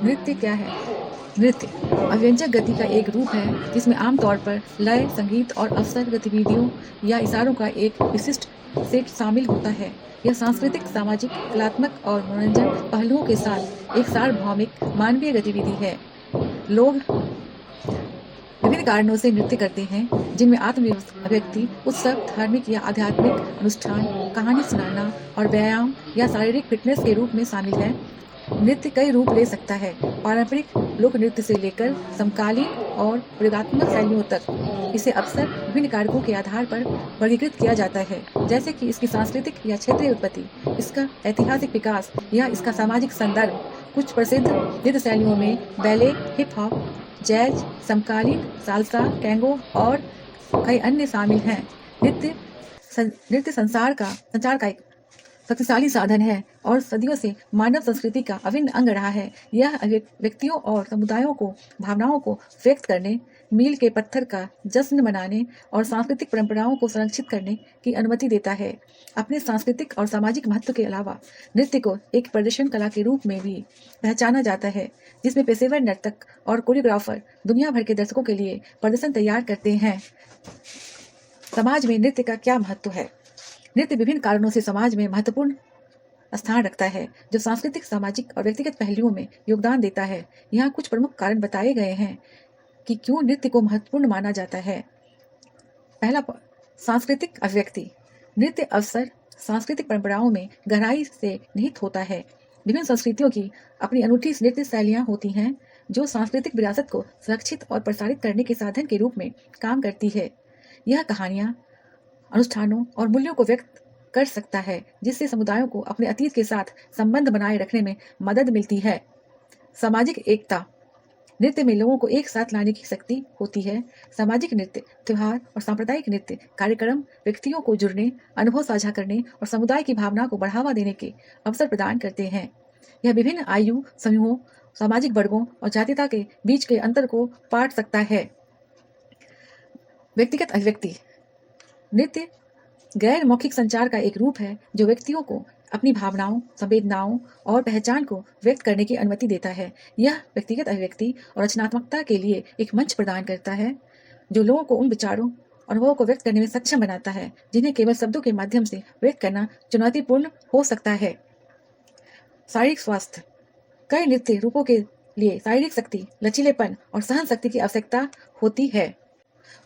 नृत्य क्या है? नृत्य अव्यंजक गति का एक रूप है जिसमें आमतौर पर लय, संगीत और अवसर गतिविधियों या इशारों का एक विशिष्ट सेट शामिल होता है। यह सांस्कृतिक, सामाजिक, कलात्मक और मनोरंजन पहलुओं के साथ एक सार्वभौमिक मानवीय गतिविधि है। लोग विभिन्न कारणों से नृत्य करते हैं, जिनमें आत्म अभिव्यक्ति, उत्सव, धार्मिक या आध्यात्मिक अनुष्ठान, कहानी सुनाना और व्यायाम या शारीरिक फिटनेस के रूप में शामिल है। नृत्य कई रूप ले सकता है, पारंपरिक लोक नृत्य से लेकर समकालीन और प्रयोगात्मक शैलियों तक। इसे अक्सर विभिन्न कारकों के आधार पर वर्गीकृत किया जाता है, जैसे कि इसकी सांस्कृतिक या क्षेत्रीय उत्पत्ति, इसका ऐतिहासिक विकास या इसका सामाजिक संदर्भ। कुछ प्रसिद्ध नृत्य शैलियों में बैले, हिप हॉप, जैज, समकालीन साल्सा, टैंगो और कई अन्य शामिल हैं। नृत्य संचार का एक शक्तिशाली साधन है और सदियों से मानव संस्कृति का अभिन्न अंग रहा है। यह व्यक्तियों और समुदायों को भावनाओं को व्यक्त करने, मील के पत्थर का जश्न मनाने और सांस्कृतिक परंपराओं को संरक्षित करने की अनुमति देता है। अपने सांस्कृतिक और सामाजिक महत्व के अलावा नृत्य को एक प्रदर्शन कला के रूप में भी पहचाना जाता है, जिसमें पेशेवर नर्तक और कोरियोग्राफर दुनिया भर के दर्शकों के लिए प्रदर्शन तैयार करते हैं। समाज में नृत्य का क्या महत्व है? नृत्य विभिन्न कारणों से समाज में महत्वपूर्ण स्थान रखता है, जो सांस्कृतिक, सामाजिक और व्यक्तिगत पहलुओं में योगदान देता है। यहाँ कुछ प्रमुख कारण बताए गए हैं कि क्यों नृत्य को महत्वपूर्ण माना जाता है। पहला, सांस्कृतिक अभिव्यक्ति। नृत्य अवसर सांस्कृतिक परंपराओं में गहराई से निहित होता है। विभिन्न संस्कृतियों की अपनी अनूठी नृत्य शैलियाँ होती हैं, जो सांस्कृतिक विरासत को सुरक्षित और प्रसारित करने के साधन के रूप में काम करती है। यह कहानियाँ, अनुष्ठानों और मूल्यों को व्यक्त कर सकता है, जिससे समुदायों को अपने अतीत के साथ संबंध बनाए रखने में मदद मिलती है। सामाजिक एकता। नृत्य में लोगों को एक साथ लाने की शक्ति होती है। सामाजिक नृत्य, त्योहार और सांप्रदायिक नृत्य कार्यक्रम व्यक्तियों को जुड़ने, अनुभव साझा करने और समुदाय की भावना को बढ़ावा देने के अवसर प्रदान करते हैं। यह विभिन्न आयु समूहों, सामाजिक वर्गों और जातीयता के बीच के अंतर को पाट सकता है। व्यक्तिगत अभिव्यक्ति। नृत्य गैर मौखिक संचार का एक रूप है, जो व्यक्तियों को अपनी भावनाओं, संवेदनाओं और पहचान को व्यक्त करने की अनुमति देता है। यह व्यक्तिगत अभिव्यक्ति और रचनात्मकता के लिए एक मंच प्रदान करता है, जो लोगों को उन विचारों, अनुभवों को व्यक्त करने में सक्षम बनाता है, जिन्हें केवल शब्दों के माध्यम से व्यक्त करना चुनौतीपूर्ण हो सकता है। शारीरिक स्वास्थ्य। कई नृत्य रूपों के लिए शारीरिक शक्ति, लचीलेपन और सहन शक्ति की आवश्यकता होती है।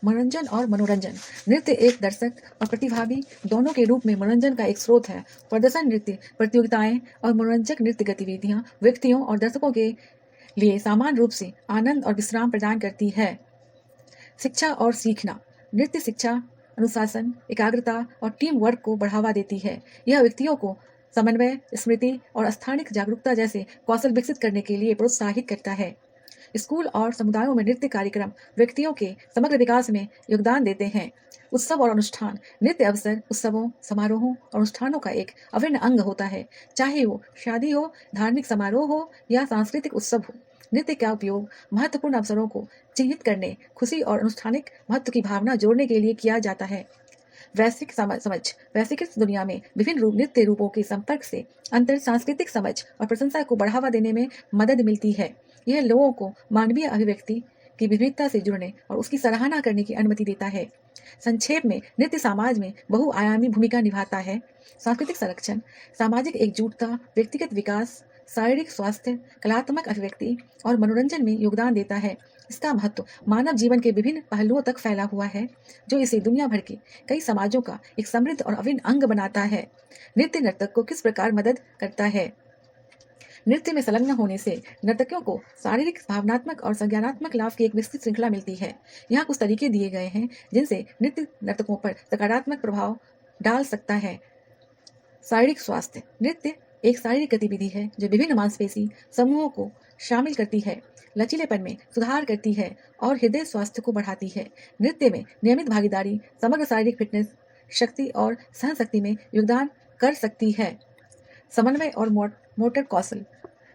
मनोरंजन और मनोरंजन। नृत्य एक दर्शक और प्रतिभागी दोनों के रूप में मनोरंजन का एक स्रोत है। प्रदर्शन नृत्य प्रतियोगिताएं और मनोरंजक नृत्य गतिविधियां व्यक्तियों और दर्शकों के लिए सामान्य रूप से आनंद और विश्राम प्रदान करती है। शिक्षा और सीखना। नृत्य शिक्षा, अनुशासन, एकाग्रता और टीम वर्क को बढ़ावा देती है। यह व्यक्तियों को समन्वय, स्मृति और स्थानिक जागरूकता जैसे कौशल विकसित करने के लिए प्रोत्साहित करता है। स्कूल और समुदायों में नृत्य कार्यक्रम व्यक्तियों के समग्र विकास में योगदान देते हैं। उत्सव और अनुष्ठान। नृत्य अवसर, उत्सवों, समारोहों और अनुष्ठानों का एक अभिन्न अंग होता है, चाहे वो शादी हो, धार्मिक समारोह हो या सांस्कृतिक उत्सव हो। नृत्य का उपयोग महत्वपूर्ण अवसरों को चिन्हित करने, खुशी और अनुष्ठानिक महत्व की भावना जोड़ने के लिए किया जाता है। वैश्विक समझ। वैश्विक दुनिया में विभिन्न नृत्य रूपों के संपर्क से अंतर सांस्कृतिक समझ और प्रशंसा को बढ़ावा देने में मदद मिलती है। यह लोगों को मानवीय अभिव्यक्ति की विविधता से जुड़ने और उसकी सराहना करने की अनुमति देता है। संक्षेप में, नृत्य समाज में बहुआयामी भूमिका निभाता है। सांस्कृतिक संरक्षण, सामाजिक एकजुटता, व्यक्तिगत विकास, शारीरिक स्वास्थ्य, कलात्मक अभिव्यक्ति और मनोरंजन में योगदान देता है। इसका महत्व मानव जीवन के विभिन्न पहलुओं तक फैला हुआ है, जो इसे दुनिया भर के कई समाजों का एक समृद्ध और अभिन्न अंग बनाता है। नृत्य नर्तक को किस प्रकार मदद करता है? नृत्य में संलग्न होने से नर्तकियों को शारीरिक, भावनात्मक और संज्ञानात्मक लाभ की एक विस्तृत श्रृंखला मिलती है। यहाँ कुछ तरीके दिए गए हैं जिनसे नृत्य नर्तकों पर सकारात्मक प्रभाव डाल सकता है। शारीरिक स्वास्थ्य। नृत्य एक शारीरिक गतिविधि है जो विभिन्न मांसपेशी समूहों को शामिल करती है, लचीलेपन में सुधार करती है और हृदय स्वास्थ्य को बढ़ाती है। नृत्य में नियमित भागीदारी समग्र शारीरिक फिटनेस, शक्ति और सहन शक्ति में योगदान कर सकती है। समन्वय और मोटर कौशल।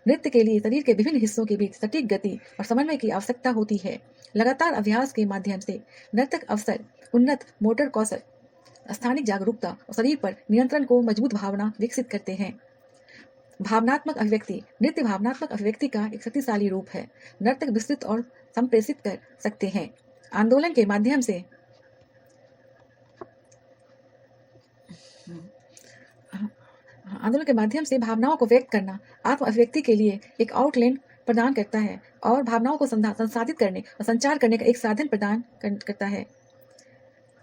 नृत्य के लिए शरीर के विभिन्न हिस्सों के बीच सटीक गति और समन्वय की आवश्यकता होती है। लगातार अभ्यास के माध्यम से नर्तक अवसर, उन्नत मोटर कौशल, स्थानिक जागरूकता और शरीर पर नियंत्रण को मजबूत भावना विकसित करते हैं। भावनात्मक अभिव्यक्ति। नृत्य भावनात्मक अभिव्यक्ति का एक शक्तिशाली रूप है। नर्तक विस्तृत और संप्रेषित कर सकते हैं। आंदोलन के माध्यम से भावनाओं को व्यक्त करना आत्म अभिव्यक्ति के लिए एक आउटलेट प्रदान करता है और भावनाओं को संसाधित करने और संचार करने का एक साधन प्रदान करता है।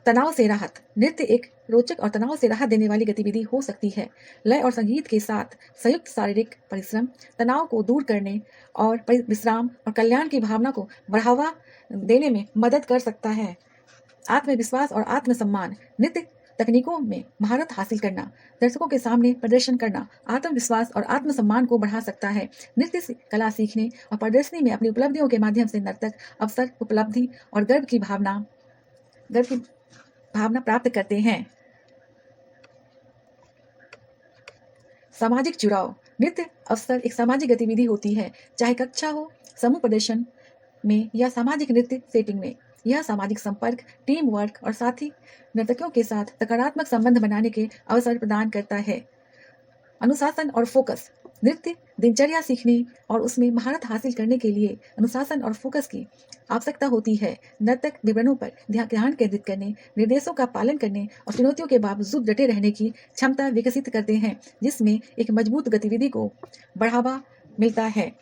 तनाव से राहत। नृत्य एक रोचक और तनाव से राहत देने वाली गतिविधि हो सकती है। लय और संगीत के साथ संयुक्त शारीरिक परिश्रम तनाव को दूर करने और विश्राम और कल्याण की भावना को बढ़ावा देने में मदद कर सकता है। आत्मविश्वास और आत्मसम्मान। नृत्य तकनीकों में महारत हासिल करना, दर्शकों के सामने प्रदर्शन करना आत्मविश्वास और आत्मसम्मान को बढ़ा सकता है। नृत्य कला सीखने और प्रदर्शनी में अपनी उपलब्धियों के माध्यम से नर्तक अवसर, उपलब्धि और गर्व की भावना प्राप्त करते हैं। सामाजिक जुड़ाव। नृत्य अवसर एक सामाजिक गतिविधि होती है, चाहे कक्षा हो, समूह प्रदर्शन में या सामाजिक नृत्य सेटिंग में। यह सामाजिक संपर्क, टीम वर्क और साथी नर्तकियों के साथ सकारात्मक संबंध बनाने के अवसर प्रदान करता है। अनुशासन और फोकस। नृत्य दिनचर्या सीखने और उसमें महारत हासिल करने के लिए अनुशासन और फोकस की आवश्यकता होती है। नर्तक विवरणों पर ध्यान केंद्रित करने, निर्देशों का पालन करने और चुनौतियों के बावजूद डटे रहने की क्षमता विकसित करते हैं, जिसमें एक मजबूत गतिविधि को बढ़ावा मिलता है।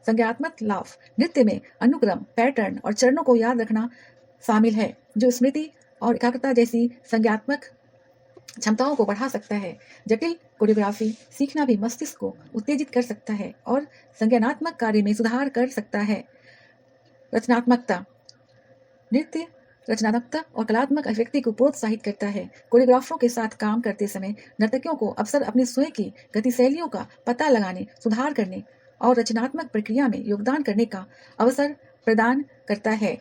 संज्ञानात्मक लाभ। नृत्य में अनुक्रम, पैटर्न और चरणों को याद रखना शामिल है, जो स्मृति और एकाग्रता जैसी संज्ञानात्मक क्षमताओं को बढ़ा सकता है। जटिल कोरियोग्राफी सीखना भी मस्तिष्क को उत्तेजित कर सकता है और संज्ञानात्मक कार्य में सुधार कर सकता है। रचनात्मकता। नृत्य रचनात्मकता और कलात्मक अभिव्यक्ति को प्रोत्साहित करता है। कोरियोग्राफरों के साथ काम करते समय नर्तकियों को अक्सर अपनी स्वयं की गतिशैलियों का पता लगाने, सुधार करने और रचनात्मक प्रक्रिया में योगदान करने का अवसर प्रदान करता है।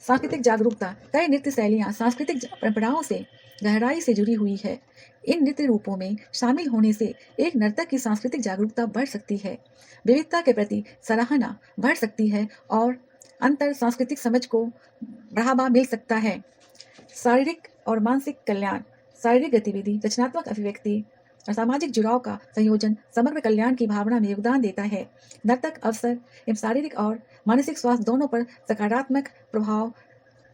सांस्कृतिक जागरूकता। कई नृत्य शैलियाँ सांस्कृतिक परंपराओं से गहराई से जुड़ी हुई है। इन नृत्य रूपों में शामिल होने से एक नर्तक की सांस्कृतिक जागरूकता बढ़ सकती है, विविधता के प्रति सराहना बढ़ सकती है और अंतर सांस्कृतिक समझ को बढ़ावा मिल सकता है। शारीरिक और मानसिक कल्याण। शारीरिक गतिविधि, रचनात्मक अभिव्यक्ति और सामाजिक जुड़ाव का संयोजन समग्र कल्याण की भावना में योगदान देता है। नर्तक अवसर एवं शारीरिक और मानसिक स्वास्थ्य दोनों पर सकारात्मक प्रभाव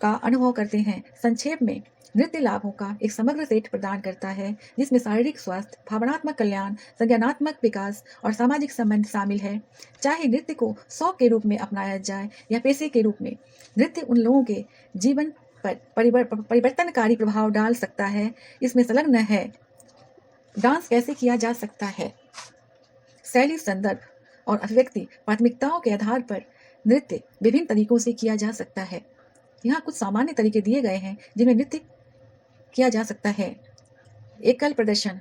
का अनुभव करते हैं। संक्षेप में, नृत्य लाभों का एक समग्र सेट प्रदान करता है, जिसमें शारीरिक स्वास्थ्य, भावनात्मक कल्याण, संज्ञानात्मक विकास और सामाजिक संबंध शामिल है। चाहे नृत्य को शौक के रूप में अपनाया जाए या पेशे के रूप में, नृत्य उन लोगों के जीवन पर परिवर्तनकारी प्रभाव डाल सकता है। इसमें संलग्न है। डांस कैसे किया जा सकता है? शैली, संदर्भ और अभिव्यक्ति प्राथमिकताओं के आधार पर नृत्य विभिन्न तरीकों से किया जा सकता है। यहाँ कुछ सामान्य तरीके दिए गए हैं जिनमें नृत्य किया जा सकता है। एकल प्रदर्शन।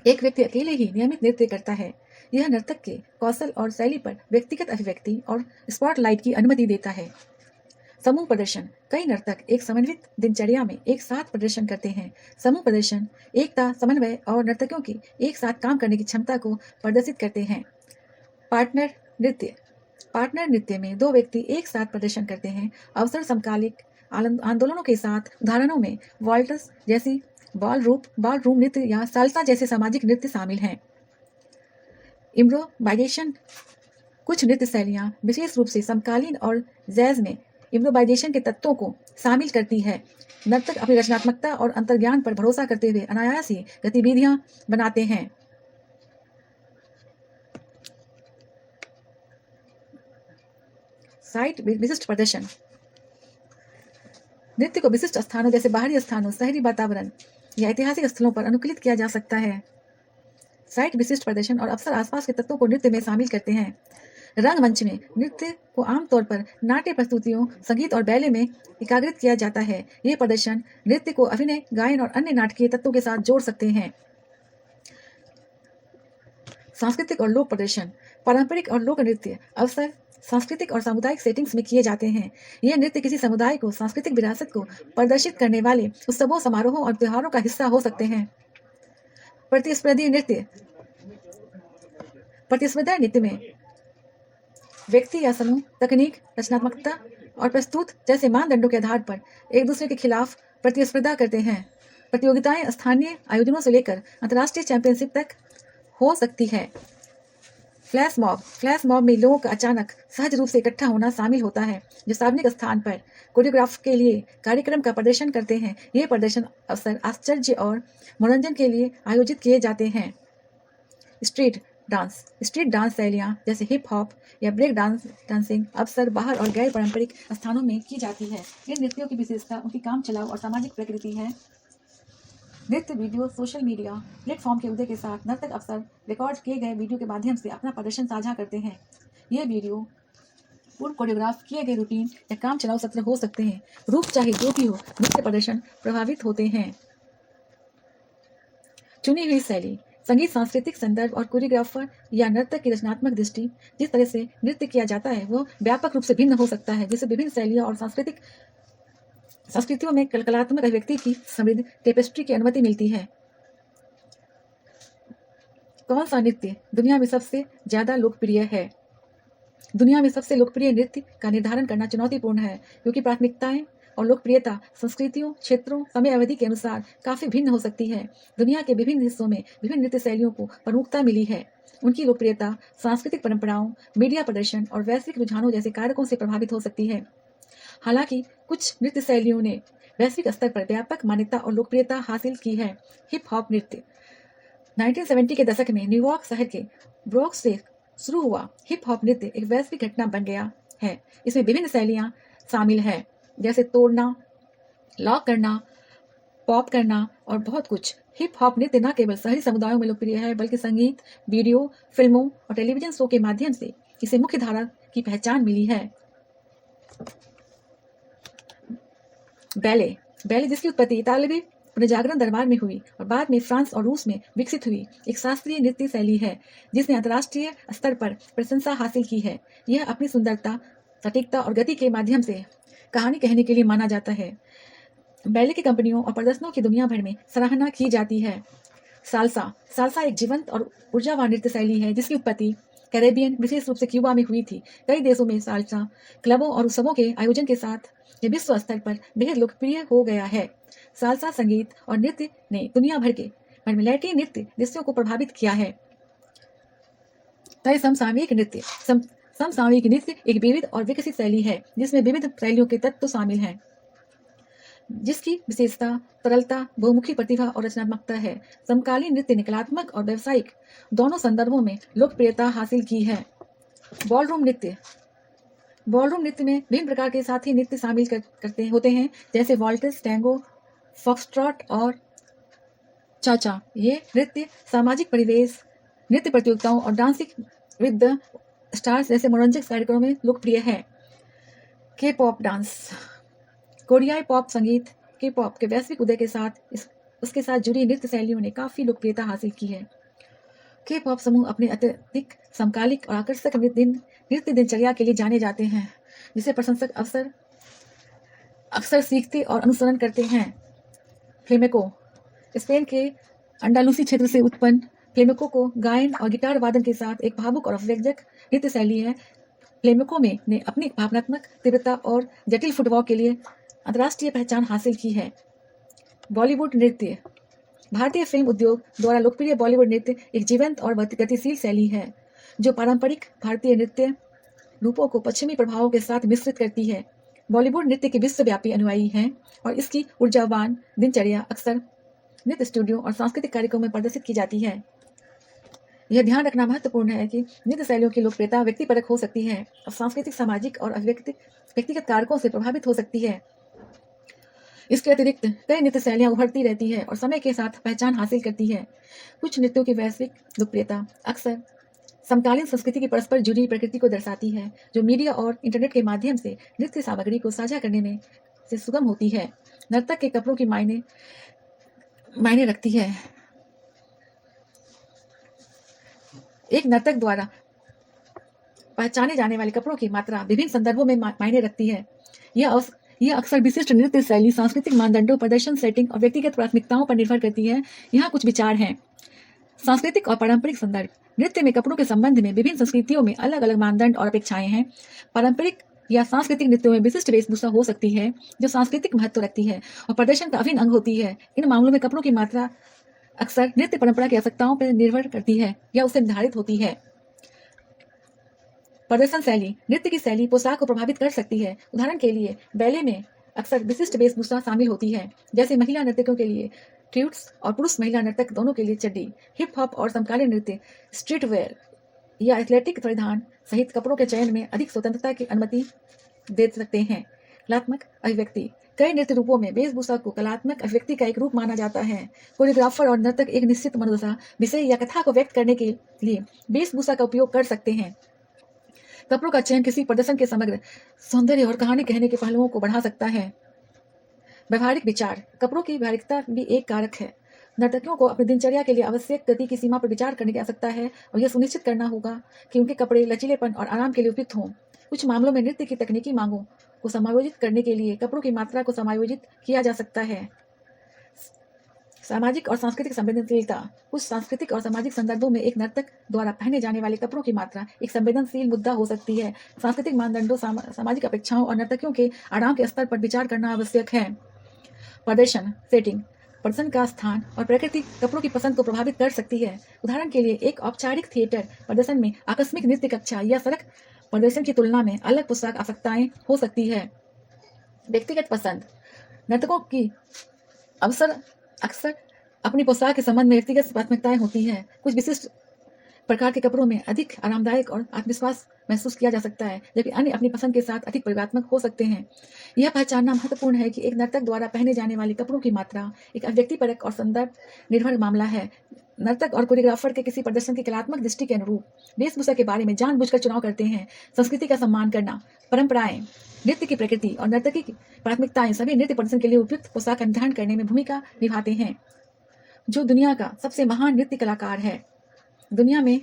एक व्यक्ति अकेले ही नियमित नृत्य करता है। यह नर्तक के कौशल और शैली पर व्यक्तिगत अभिव्यक्ति और स्पॉटलाइट की अनुमति देता है। समूह प्रदर्शन। कई नर्तक एक समन्वित दिनचर्या में एक साथ प्रदर्शन करते हैं। समूह प्रदर्शन एकता, समन्वय और नर्तकियों की एक साथ काम करने की क्षमता को प्रदर्शित करते हैं। पार्टनर नृत्य। पार्टनर नृत्य में दो व्यक्ति एक साथ प्रदर्शन करते हैं। अवसर समकालिक आंदोलनों के साथ, उदाहरणों में वॉल्ट्स जैसी बॉलरूम नृत्य या साल्सा जैसे सामाजिक नृत्य शामिल हैं। इम्प्रोवाइजेशन। कुछ नृत्य शैलियाँ विशेष रूप से समकालीन और जैज में इम्प्रोवाइजेशन के तत्वों को शामिल करती है। नर्तक अपनी रचनात्मकता और अंतर्ज्ञान पर भरोसा करते हुए अनायास ही गतिविधियां बनाते हैं। साइट विशिष्ट प्रदर्शन। नृत्य को विशिष्ट स्थानों जैसे बाहरी स्थानों, शहरी वातावरण या ऐतिहासिक स्थलों पर अनुकूलित किया जा सकता है। साइट विशिष्ट प्रदर्शन और अक्सर आसपास के तत्वों को नृत्य में शामिल करते हैं। रंगमंच में नृत्य को आमतौर पर नाट्य प्रस्तुतियों, संगीत और बैले में एकाग्रित किया जाता है। ये प्रदर्शन नृत्य को अभिनय, गायन और अन्य नाटकीय तत्वों के साथ जोड़ सकते हैं। सांस्कृतिक और लोक प्रदर्शन। पारंपरिक और लोक नृत्य अवसर सांस्कृतिक और सामुदायिक सेटिंग्स में किए जाते हैं। ये नृत्य किसी समुदाय को सांस्कृतिक विरासत को प्रदर्शित करने वाले उत्सवों, समारोहों और त्योहारों का हिस्सा हो सकते हैं। प्रतिस्पर्धी नृत्य। प्रतिस्पर्धा नृत्य में व्यक्ति या समूह तकनीक, रचनात्मकता और प्रस्तुत जैसे मानदंडों के आधार पर एक दूसरे के खिलाफ प्रतिस्पर्धा करते हैं। प्रतियोगिताएं स्थानीय आयोजनों से लेकर अंतर्राष्ट्रीय चैंपियनशिप तक हो सकती है। फ्लैश मॉब में लोगों का अचानक सहज रूप से इकट्ठा होना शामिल होता है, जो सार्वजनिक स्थान पर कोरियोग्राफ के लिए कार्यक्रम का प्रदर्शन करते हैं। ये प्रदर्शन अक्सर आश्चर्य और मनोरंजन के लिए आयोजित किए जाते हैं। स्ट्रीट डांस शैलियाँ जैसे हिप हॉप या ब्रेक डांसिंग अक्सर बाहर और गैर पारंपरिक स्थानों में की जाती है। इन नृत्यों की विशेषता उनकी काम चलाऊ और सामाजिक प्रकृति है। नृत्य वीडियो सोशल मीडिया प्लेटफॉर्म के उदय के साथ नर्तक अक्सर रिकॉर्ड किए गए वीडियो के माध्यम से अपना प्रदर्शन साझा करते हैं। ये वीडियो पूर्व कोरियोग्राफ किए गए रूटीन या काम चलाऊ सत्र हो सकते हैं। रूप चाहे जो भी हो, नृत्य प्रदर्शन प्रभावित होते हैं। चुनी हुई शैली संगीत, सांस्कृतिक संदर्भ और कोरियोग्राफर या नर्तक की रचनात्मक दृष्टि जिस तरह से नृत्य किया जाता है वो व्यापक रूप से भिन्न हो सकता है, जिससे विभिन्न शैलियों और संस्कृतियों में कलात्मक अभिव्यक्ति की समृद्ध टेपेस्ट्री की अनुमति मिलती है। कौन सा नृत्य दुनिया में सबसे ज्यादा लोकप्रिय है? दुनिया में सबसे लोकप्रिय नृत्य का निर्धारण करना चुनौतीपूर्ण है, क्योंकि प्राथमिकताएं और लोकप्रियता संस्कृतियों, क्षेत्रों, समय अवधि के अनुसार काफी भिन्न हो सकती है। दुनिया के विभिन्न हिस्सों में विभिन्न नृत्य शैलियों को प्रमुखता मिली है। उनकी लोकप्रियता सांस्कृतिक परंपराओं, मीडिया प्रदर्शन और वैश्विक रुझानों जैसे कारकों से प्रभावित हो सकती है। हालांकि कुछ नृत्य शैलियों ने वैश्विक स्तर पर व्यापक मान्यता और लोकप्रियता हासिल की है। हिप हॉप नृत्य 1970 के दशक में न्यूयॉर्क शहर के ब्रोंक्स से शुरू हुआ हिप हॉप नृत्य एक वैश्विक घटना बन गया है। इसमें विभिन्न शैलियां शामिल हैं, जैसे तोड़ना, लॉक करना, पॉप करना और बहुत कुछ। हिप हॉप नृत्य न केवल शहरी समुदायों में लोकप्रिय है, बल्कि संगीत, वीडियो, फिल्मों और टेलीविजन शो के माध्यम से इसे मुख्य धारा की पहचान मिली है। बैले जिसकी उत्पत्ति इतालवी पुनर्जागरण दरबार में हुई और बाद में फ्रांस और रूस में विकसित हुई, एक शास्त्रीय नृत्य शैली है जिसने अंतर्राष्ट्रीय स्तर पर प्रशंसा हासिल की है। यह अपनी सुंदरता, सटीकता और गति के माध्यम से कहानी कहने के लिए माना जाता है। बैले की कंपनियों और प्रदर्शनों की दुनिया भर में सराहना की जाती है। साल्सा एक जीवंत और ऊर्जावान नृत्य शैली है जिसकी उत्पत्ति कैरेबियन, विशेष रूप से क्यूबा में हुई थी। कई देशों में साल्सा क्लबों और उत्सवों के आयोजन के साथ ये विश्व स्तर पर बेहद लोकप्रिय हो गया है। साल्सा संगीत और नृत्य ने दुनिया भर के लैटिन नृत्य दृश्यों को प्रभावित किया है। समसामयिक नृत्य एक विविध और विकसित शैली है जिसमें विविध शैलियों के तत्व शामिल हैं, जिसकी विशेषता तरलता, बहुमुखी प्रतिभा और रचनात्मकता है। समकालीन नृत्य ने कलात्मक और व्यावसायिक दोनों संदर्भों में लोकप्रियता हासिल की है। बॉलरूम नृत्य में विभिन्न प्रकार के साथी नृत्य शामिल होते हैं, जैसे वॉल्ट्ज, टैंगो, फॉक्सट्रॉट और चाचा। ये नृत्य सामाजिक परिवेश, नृत्य प्रतियोगिताओं और डांसिंग विद द स्टार्स जैसे मनोरंजक कार्यक्रमों में लोकप्रिय है। के पॉप डांस, कोरियाई पॉप संगीत के पॉप के वैश्विक उदय के साथ उसके साथ जुड़ी नृत्य शैलियों ने काफी लोकप्रियता हासिल की है। के पॉप समूह अपने अत्यधिक समकालिक और आकर्षक नृत्य दिनचर्या के लिए जाने जाते हैं, जिसे प्रशंसक अक्सर सीखते और अनुसरण करते हैं। फ्लेमेको, स्पेन के अंडालूसी क्षेत्र से उत्पन्न फ्लेमेको को गायन और गिटार वादन के साथ एक भावुक और अभिव्यंजक नृत्य शैली है। फ्लेमेको ने अपनी भावनात्मक तीव्रता और जटिल फुटवर्क के लिए अंतर्राष्ट्रीय पहचान हासिल की है। बॉलीवुड नृत्य, भारतीय फिल्म उद्योग द्वारा लोकप्रिय बॉलीवुड नृत्य एक जीवंत और गतिशील शैली है जो पारंपरिक भारतीय नृत्य रूपों को पश्चिमी प्रभावों के साथ मिश्रित करती है। बॉलीवुड नृत्य के विश्वव्यापी अनुयायी हैं और इसकी ऊर्जावान दिनचर्या अक्सर नृत्य स्टूडियो और सांस्कृतिक कार्यक्रमों में प्रदर्शित की जाती है। यह ध्यान रखना महत्वपूर्ण है कि नृत्य शैलियों की लोकप्रियता व्यक्तिपरक हो सकती है और सांस्कृतिक, सामाजिक और व्यक्तिगत कारकों से प्रभावित हो सकती है। इसके अतिरिक्त कई नृत्य शैलियां उभरती रहती है और समय के साथ पहचान हासिल करती है। कुछ नृत्यों की वैश्विक लोकप्रियता अक्सर समकालीन संस्कृति की परस्पर जुड़ी प्रकृति को दर्शाती है, जो मीडिया और इंटरनेट के माध्यम से नृत्य सामग्री को साझा करने में से सुगम होती है। नर्तक के कपड़ों की मायने रखती है। एक नर्तक द्वारा पहचाने जाने वाले कपड़ों की मात्रा विभिन्न संदर्भों में मायने रखती है। यह अक्सर विशिष्ट नृत्य शैली, सांस्कृतिक मानदंडों, प्रदर्शन सेटिंग और व्यक्तिगत प्राथमिकताओं पर निर्भर करती है। यहाँ कुछ विचार हैं। सांस्कृतिक और पारंपरिक संदर्भ, नृत्य में कपड़ों के संबंध में विभिन्न संस्कृतियों में अलग अलग मानदंड और अपेक्षाएं हैं। पारंपरिक या सांस्कृतिक नृत्यों में विशिष्ट वेशभूषा हो सकती है जो सांस्कृतिक महत्व रखती है और प्रदर्शन का अभिन्न अंग होती है। इन मामलों में कपड़ों की मात्रा अक्सर नृत्य परंपरा की आवश्यकताओं पर निर्भर करती है या उससे निर्धारित होती है। प्रदर्शन शैली, नृत्य की शैली पोशाक को प्रभावित कर सकती है। उदाहरण के लिए बैले में अक्सर विशिष्ट वेशभूषा शामिल होती है, जैसे महिला नर्तकों के लिए ट्यूट्स और पुरुष महिला नर्तक दोनों के लिए चड्डी। हिप हॉप और समकालीन नृत्य स्ट्रीट वेयर या एथलेटिक परिधान सहित कपड़ों के चयन में अधिक स्वतंत्रता की अनुमति दे सकते हैं। कलात्मक अभिव्यक्ति, कई नृत्य रूपों में वेशभूषा को कलात्मक अभिव्यक्ति का एक रूप माना जाता है। कोरियोग्राफर और नर्तक एक निश्चित मनोदशा, विषय या कथा को व्यक्त करने के लिए वेशभूषा का उपयोग कर सकते हैं। कपड़ों का चयन किसी प्रदर्शन के समग्र सौंदर्य और कहानी कहने के पहलुओं को बढ़ा सकता है। व्यवहारिक विचार, कपड़ों की व्यवहारिकता भी एक कारक है। नर्तकियों को अपनी दिनचर्या के लिए आवश्यक गति की सीमा पर विचार करने की आवश्यकता है और यह सुनिश्चित करना होगा कि उनके कपड़े लचीलेपन और आराम के लिए उपयुक्त हों। कुछ मामलों में नृत्य की तकनीकी मांगों को समायोजित करने के लिए कपड़ों की मात्रा को समायोजित किया जा सकता है। सामाजिक और सांस्कृतिक संवेदनशीलता, कुछ सांस्कृतिक और सामाजिक संदर्भों में एक नर्तक द्वारा पहने जाने वाले कपड़ों की मात्रा एक संवेदनशील मुद्दा हो सकती है। सांस्कृतिक मानदंडों, सामाजिक अपेक्षाओं और नर्तकियों के आराम के स्तर पर विचार करना आवश्यक है। प्रदर्शन सेटिंग, प्रदर्शन का स्थान और प्रकृति कपड़ों की पसंद को प्रभावित कर सकती है। उदाहरण के लिए एक औपचारिक थिएटर प्रदर्शन में आकस्मिक नृत्य कक्षा या सड़क प्रदर्शन की तुलना में अलग पोशाक आवश्यकताएं हो सकती है। व्यक्तिगत पसंद, नर्तकों की अक्सर अपनी पोशाक के संबंध में व्यक्तिगत प्राथमिकताएं होती हैं। कुछ विशिष्ट प्रकार के कपड़ों में अधिक आरामदायक और आत्मविश्वास महसूस किया जा सकता है, जबकि अन्य अपनी पसंद के साथ अधिक प्रयोगात्मक हो सकते हैं। यह पहचानना महत्वपूर्ण है कि एक नर्तक द्वारा पहने जाने वाले कपड़ों की मात्रा एक अव्यक्तिपरक और संदर्भ निर्भर मामला है। नर्तक और कोरियोग्राफर के किसी प्रदर्शन की कलात्मक दृष्टि के अनुरूप वेशभूषा के बारे में जानबूझकर चुनाव करते हैं। संस्कृति का सम्मान करना, परंपराएं, नृत्य की प्रकृति और नर्तकी की प्राथमिकताएं सभी नृत्य प्रदर्शन के लिए उपयुक्त पोशाक का निर्धारण करने में भूमिका निभाते हैं। जो दुनिया का सबसे महान नृत्य कलाकार है, दुनिया में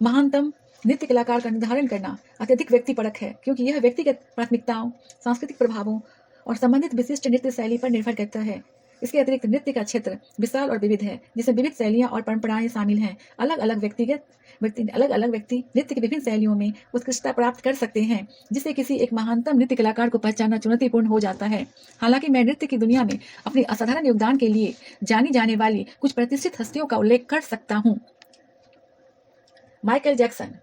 महानतम नृत्य कलाकार का निर्धारण करना अत्यधिक व्यक्तिपरक है, क्योंकि यह व्यक्तिगत प्राथमिकताओं, सांस्कृतिक प्रभावों और संबंधित विशिष्ट नृत्य शैली पर निर्भर करता है। इसके अतिरिक्त नृत्य का क्षेत्र विशाल और विविध है, जिसमें विविध शैलियां और परंपराएं शामिल हैं। अलग अलग व्यक्ति नृत्य की विभिन्न शैलियों में उत्कृष्टता प्राप्त कर सकते हैं, जिससे किसी एक महानतम नृत्य कलाकार को पहचानना चुनौतीपूर्ण हो जाता है। हालांकि मैं नृत्य की दुनिया में अपने असाधारण योगदान के लिए जानी जाने वाली कुछ प्रतिष्ठित हस्तियों का उल्लेख कर सकता हूँ। माइकल जैक्सन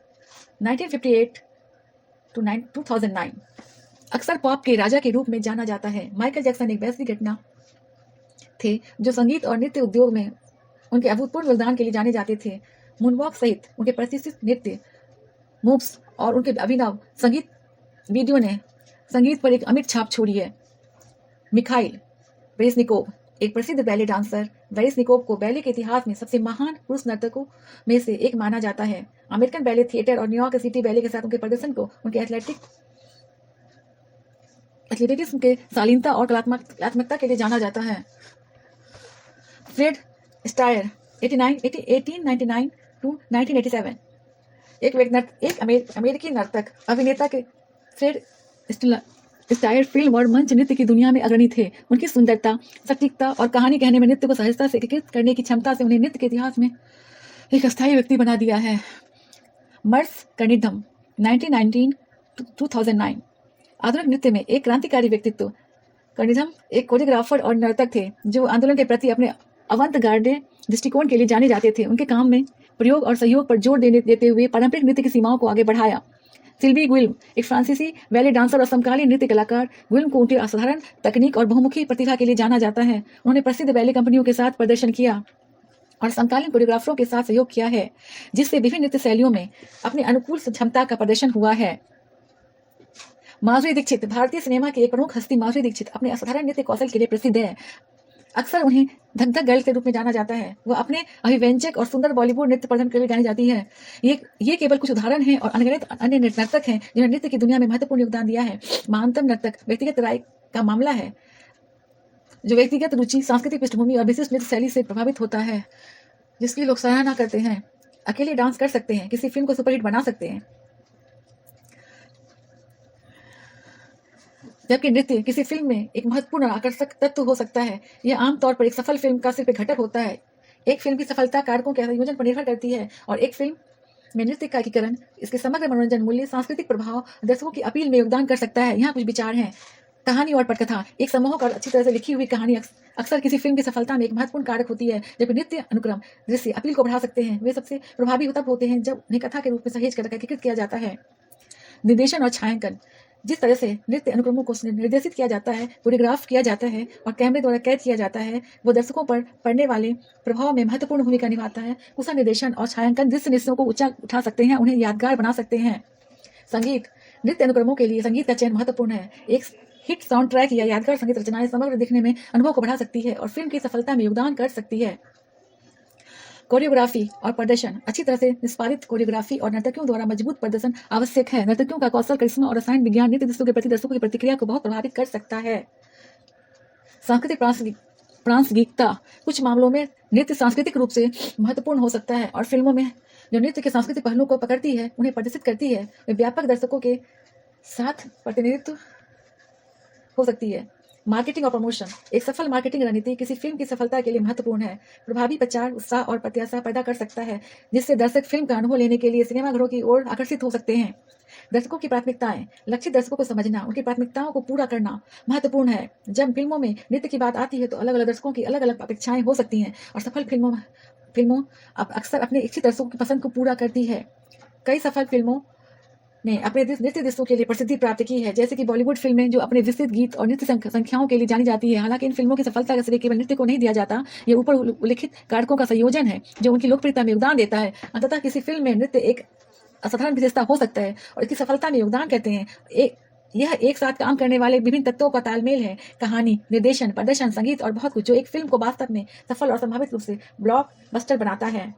1958 to 2009 अक्सर पॉप के राजा के रूप में जाना जाता है। माइकल जैक्सन एक वैश्विक घटना थे जो संगीत और नृत्य उद्योग में उनके अभूतपूर्व योगदान के लिए जाने जाते थे। मूनवॉक सहित उनके प्रतिष्ठित नृत्य मूव्स और उनके अभिनव संगीत वीडियो ने संगीत पर एक अमिट छाप छोड़ी है। मिखाइल वेरेसनिकोव, एक प्रसिद्ध बैले डांसर, वेरेसनिकोव को बैले के इतिहास में सबसे महान पुरुष नर्तकों में से एक माना जाता है। अमेरिकन बैले थिएटर और न्यूयॉर्क सिटी बैले के साथ उनके प्रदर्शन को उनके एथलेटिक्स के शालीनता और कलात्मकता के लिए जाना जाता है। फ्रेड स्टायर 1899 to 1987 एक अमेरिकी नर्तक अभिनेता के फ्रेड स्टायर फिल्म और मंच नृत्य की दुनिया में अग्रणी थे। उनकी सुंदरता, सटीकता और कहानी कहने में नृत्य को सहजता से एकीकृत करने की क्षमता से उन्हें नृत्य के इतिहास में एक अस्थायी व्यक्ति बना दिया है। मर्स कर्निघम 1919 to 2009 आधुनिक नृत्य में एक क्रांतिकारी व्यक्तित्व। कर्निघम एक कोरियोग्राफर और नर्तक थे जो आंदोलन के प्रति अपने अवंत-गार्डे दृष्टिकोण के लिए जाने जाते थे। उनके काम में प्रयोग और सहयोग पर जोर देते हुए पारंपरिक नृत्य की सीमाओं को आगे बढ़ाया। सिल्वी गुइल्म, एक फ्रांसीसी बैले डांसर और समकालीन नृत्य कलाकार। गुइल्म को उनकी असाधारण तकनीक और बहुमुखी प्रतिभा के लिए जाना जाता है। उन्होंने प्रसिद्ध बैले कंपनियों के साथ प्रदर्शन किया और समकालीन कोरियोग्राफरों के साथ सहयोग किया है, जिससे विभिन्न नृत्य शैलियों में अपनी अनुकूल क्षमता का प्रदर्शन हुआ है। माधुरी दीक्षित, भारतीय सिनेमा की एक प्रमुख हस्ती माधुरी दीक्षित अपने असाधारण नृत्य कौशल के लिए प्रसिद्ध है। अक्सर उन्हें धक धक गर्ल के रूप में जाना जाता है। वह अपने अभिव्यंजक और सुंदर बॉलीवुड नृत्य प्रदर्शन के लिए जानी जाती है। ये केवल कुछ उदाहरण हैं और अनगिनत अन्य नर्तक हैं जिन्होंने नृत्य की दुनिया में महत्वपूर्ण योगदान दिया है। महानतम नर्तक व्यक्तिगत राय का मामला है, जो व्यक्तिगत रुचि, सांस्कृतिक पृष्ठभूमि और विशिष्ट नृत्य शैली से प्रभावित होता है, जिसकी लोग सराहना करते हैं। अकेले डांस कर सकते हैं, किसी फिल्म को सुपरहिट बना सकते हैं, जबकि नृत्य किसी फिल्म में एक महत्वपूर्ण और आकर्षक तत्व हो सकता है। यह आमतौर पर एक सफल फिल्म का सिर्फ एक घटक होता है। एक फिल्म की सफलता कारकों के संयोजन पर निर्भर करती है और एक फिल्म में नृत्य का एकीकरण इसके समग्र मनोरंजन मूल्य, सांस्कृतिक प्रभाव, दर्शकों की अपील में योगदान कर सकता है। यहाँ कुछ विचार हैं। कहानी और पटकथा, एक समूह और अच्छी तरह से लिखी हुई कहानी अक्सर किसी फिल्म की सफलता में एक महत्वपूर्ण कारक होती है। जबकि नृत्य अनुक्रम दृश्य अपील को बढ़ा सकते हैं। वे सबसे प्रभावी तब होते हैं जब उन्हें कथा के रूप में सहेज कर एकीकृत किया जाता है। निर्देशन और छायांकन, जिस तरह से नृत्य अनुक्रमों को निर्देशित किया जाता है, कोरियोग्राफ किया जाता है और कैमरे द्वारा कैद किया जाता है, वो दर्शकों पर पड़ने वाले प्रभाव में महत्वपूर्ण भूमिका निभाता है। कुशल निर्देशन और छायांकन दृश्यों को ऊंचा उठा सकते हैं, उन्हें यादगार बना सकते हैं। संगीत, नृत्य अनुक्रमों के लिए संगीत का चयन महत्वपूर्ण है। एक हिट साउंड ट्रैक या यादगार संगीत रचनाएं समग्र दिखने में अनुभव को बढ़ा सकती है और फिल्म की सफलता में योगदान कर सकती है। कोरियोग्राफी और प्रदर्शन, अच्छी तरह से निष्पादित कोरियोग्राफी और नर्तकियों द्वारा मजबूत प्रदर्शन आवश्यक है। नर्तकियों का कौशल, करिश्मा और रसायन विज्ञान नृत्य दृश्यों के प्रति दर्शकों की प्रतिक्रिया को बहुत प्रभावित कर सकता है। सांस्कृतिक प्रासंगिकता, कुछ मामलों में नृत्य सांस्कृतिक रूप से महत्वपूर्ण हो सकता है और फिल्मों में जो नृत्य के सांस्कृतिक पहलुओं को पकड़ती है, उन्हें प्रदर्शित करती है, वे व्यापक दर्शकों के साथ प्रतिनिधित्व हो सकती है। मार्केटिंग और प्रमोशन, एक सफल मार्केटिंग रणनीति किसी फिल्म की सफलता के लिए महत्वपूर्ण है। प्रभावी प्रचार उत्साह और प्रत्याशा पैदा कर सकता है, जिससे दर्शक फिल्म का अनुभव लेने के लिए सिनेमाघरों की ओर आकर्षित हो सकते हैं। दर्शकों की प्राथमिकताएं, लक्षित दर्शकों को समझना, उनकी प्राथमिकताओं को पूरा करना महत्वपूर्ण है। जब फिल्मों में नृत्य की बात आती है तो अलग अलग दर्शकों की अलग अलग अपेक्षाएं हो सकती हैं और सफल फिल्मों अक्सर अपने इच्छित दर्शकों की पसंद को पूरा करती है। कई सफल फिल्मों ने अपने नृत्य दृश्यों के लिए प्रसिद्धि प्राप्त की है, जैसे कि बॉलीवुड फिल्में जो अपने विस्तृत गीत और नृत्य संख्याओं के लिए जानी जाती है। हालांकि इन फिल्मों की सफलता का श्रेय केवल नृत्य को नहीं दिया जाता, ये ऊपर उल्लिखित कारकों का संयोजन है जो उनकी लोकप्रियता में योगदान देता है। अंततः किसी फिल्म में नृत्य एक असाधारण विशेषता हो सकता है और इसकी सफलता में योगदान करते हैं। यह एक साथ काम करने वाले विभिन्न तत्वों का तालमेल है, कहानी, निर्देशन, प्रदर्शन, संगीत और बहुत कुछ, जो एक फिल्म को वास्तव में सफल और संभावित रूप से ब्लॉकबस्टर बनाता है।